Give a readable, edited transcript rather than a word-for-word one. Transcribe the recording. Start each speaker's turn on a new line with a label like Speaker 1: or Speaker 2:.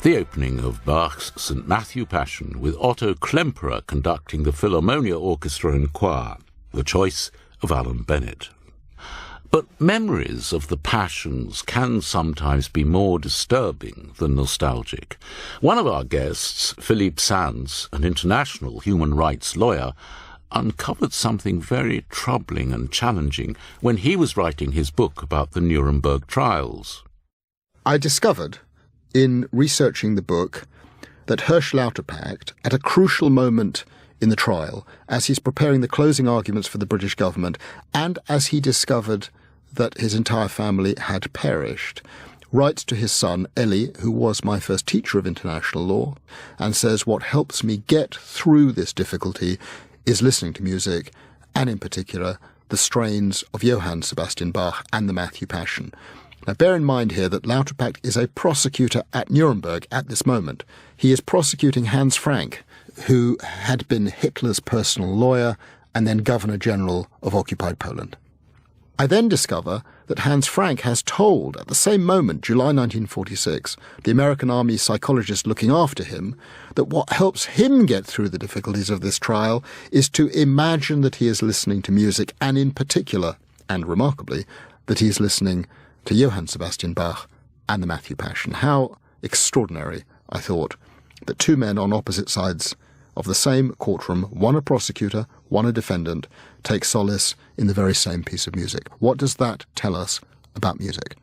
Speaker 1: The opening of Bach's St. Matthew Passion, with Otto Klemperer conducting the Philharmonia Orchestra and Choir, the choice of Alan Bennett. But memories of the Passions can sometimes be more disturbing than nostalgic. One of our guests, Philippe Sands, an international human rights lawyer, uncovered something very troubling and challenging when he was writing his book about the Nuremberg trials.
Speaker 2: I discovered, in researching the book, that Hirsch Lauterpacht, at a crucial moment in the trial, as he's preparing the closing arguments for the British government, and as he discovered that his entire family had perished, writes to his son, Elie, who was my first teacher of international law, and says, what helps me get through this difficulty is listening to music, and in particular, the strains of Johann Sebastian Bach and the Matthew Passion. Now, bear in mind here that Lauterpacht is a prosecutor at Nuremberg at this moment. He is prosecuting Hans Frank, who had been Hitler's personal lawyer and then Governor-General of occupied Poland. I then discover that Hans Frank has told, at the same moment, July 1946, the American Army psychologist looking after him, that what helps him get through the difficulties of this trial is to imagine that he is listening to music, and in particular, and remarkably, that he is listening to Johann Sebastian Bach and the Matthew Passion. How extraordinary, I thought, that two men on opposite sides of the same courtroom, one a prosecutor, one a defendant, take solace in the very same piece of music. What does that tell us about music?